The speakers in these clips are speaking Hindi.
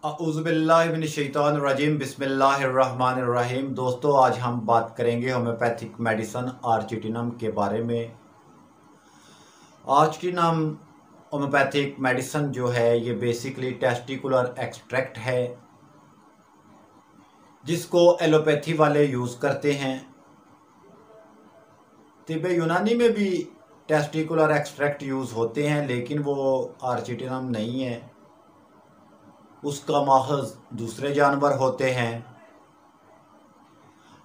औज़ुबिल्लाहिमिनश्शैतानिर्रजीम बिस्मिल्लाहिर्रहमानिर्रहीम। दोस्तों, आज हम बात करेंगे होम्योपैथिक मेडिसन आर्जिटिनम के बारे में। आर्जिटिनम होम्योपैथिक मेडिसन जो है ये बेसिकली टेस्टिकुलर एक्सट्रैक्ट है जिसको एलोपैथी वाले यूज़ करते हैं। तिब्ब यूनानी में भी टेस्टिकुलर एक्सट्रैक्ट यूज़ होते हैं, लेकिन वो आर्जिटिनम नहीं है, उसका माखज़ दूसरे जानवर होते हैं।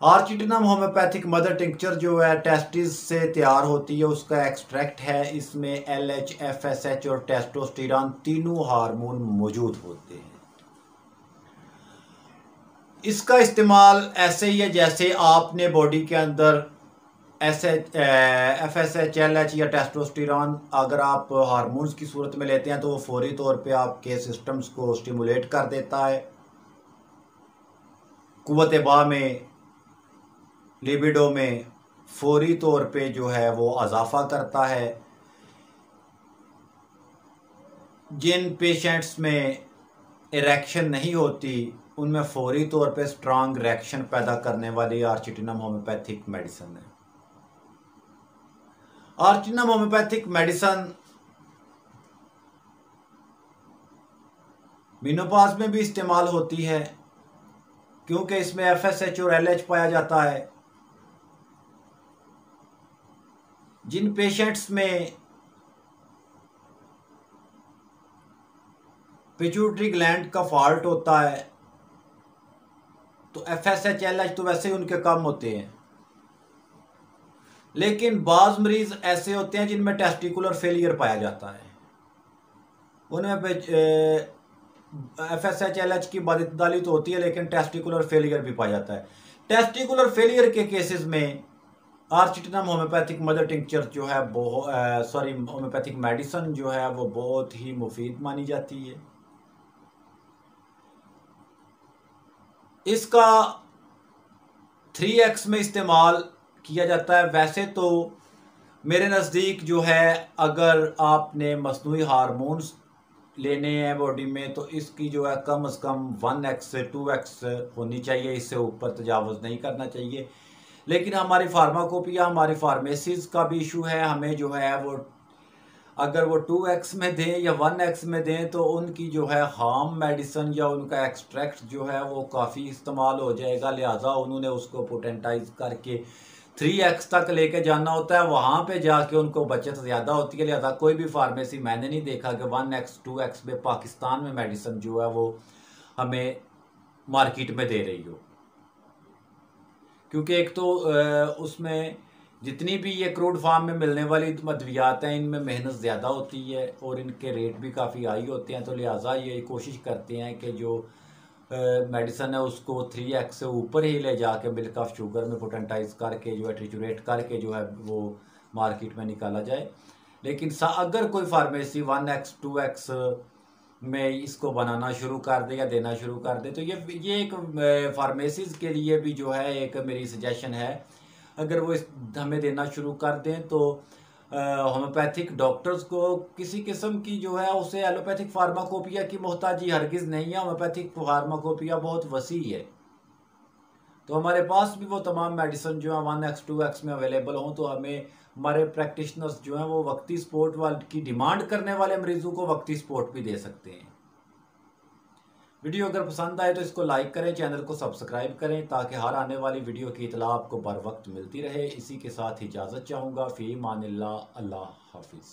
आर्जिटिनम होम्योपैथिक मदर टिंक्चर जो है टेस्टिस से तैयार होती है, उसका एक्सट्रैक्ट है। इसमें LH, FSH और टेस्टोस्टेरॉन तीनों हार्मोन मौजूद होते हैं। इसका इस्तेमाल ऐसे ही है जैसे आपने बॉडी के अंदर FSH, LH या टेस्टोस्टेरॉन अगर आप हार्मोन्स की सूरत में लेते हैं तो वो फौरी तौर पे आपके सिस्टम्स को स्टिमुलेट कर देता है, कुव्वत बा में, लिबिडो में फौरी तौर पे जो है वो इजाफा करता है। जिन पेशेंट्स में इरेक्शन नहीं होती उनमें फौरी तौर पे स्ट्रांग इरेक्शन पैदा करने वाली आर्जिटिनम होम्योपैथिक मेडिसन है। आर्जिटिनम होम्योपैथिक मेडिसन मेनोपॉज में भी इस्तेमाल होती है क्योंकि इसमें FSH और LH पाया जाता है। जिन पेशेंट्स में पिट्यूटरी ग्लैंड का फॉल्ट होता है तो FSH, LH तो वैसे ही उनके कम होते हैं, लेकिन बाज़ मरीज ऐसे होते हैं जिनमें टेस्टिकुलर फेलियर पाया जाता है। उनमें FSH, LH की बददाली तो होती है लेकिन टेस्टिकुलर फेलियर भी पाया जाता है। टेस्टिकुलर फेलियर के केसेस में आर्जिटिनम होम्योपैथिक मदर टिंक्चर जो है होम्योपैथिक मेडिसन जो है वो बहुत ही मुफीद मानी जाती है। इसका 3x में इस्तेमाल किया जाता है। वैसे तो मेरे नज़दीक जो है अगर आपने मसनूई हार्मोन्स लेने हैं बॉडी में तो इसकी जो है कम से कम 1x से 2x होनी चाहिए, इससे ऊपर तजावुज़ नहीं करना चाहिए। लेकिन हमारी फार्माकोपिया, हमारी फार्मेसीज़ का भी इशू है। हमें जो है वो अगर वो 2x में दें या 1x में दें तो उनकी जो है हार्म मेडिसन या उनका एक्सट्रैक्ट जो है वो काफ़ी इस्तेमाल हो जाएगा, लिहाजा उन्होंने उसको पोटेंटाइज करके 3x तक लेके जाना होता है। वहाँ पे जाके उनको बचत ज़्यादा होती है, लिहाजा कोई भी फार्मेसी मैंने नहीं देखा कि 1x 2x में पाकिस्तान में मेडिसन जो है वो हमें मार्केट में दे रही हो। क्योंकि एक तो उसमें जितनी भी ये क्रूड फार्म में मिलने वाली मद्वियात हैं इनमें मेहनत ज़्यादा होती है और इनके रेट भी काफ़ी हाई होते हैं, तो लिहाजा ये कोशिश करते हैं कि जो मेडिसन है उसको 3x से ऊपर ही ले जाके मिल्क ऑफ शुगर में पोटेंटाइज करके जो है ट्रिचुरेट करके जो है वो मार्केट में निकाला जाए। लेकिन अगर कोई फार्मेसी 1x 2x में इसको बनाना शुरू कर दे या देना शुरू कर दे तो ये एक फार्मेसीज़ के लिए भी जो है एक मेरी सजेशन है। अगर वो हमें देना शुरू कर दें तो होम्योपैथिक डॉक्टर्स को किसी किस्म की जो है उसे एलोपैथिक फार्माकोपिया की मोहताजी हरगिज़ नहीं है। होम्योपैथिक फार्माकोपिया बहुत वसी है, तो हमारे पास भी वो तमाम मेडिसिन जो है 1x 2x में अवेलेबल हों तो हमें हमारे प्रैक्टिशनर्स जो हैं वो वक्ती सपोर्ट वाले की डिमांड करने वाले मरीजों को वक्ती सपोर्ट भी दे सकते हैं। वीडियो अगर पसंद आए तो इसको लाइक करें, चैनल को सब्सक्राइब करें ताकि हर आने वाली वीडियो की इतला आपको बर वक्त मिलती रहे। इसी के साथ इजाज़त चाहूँगा। फ़ी मानिल्लाह, अल्लाह हाफिज़।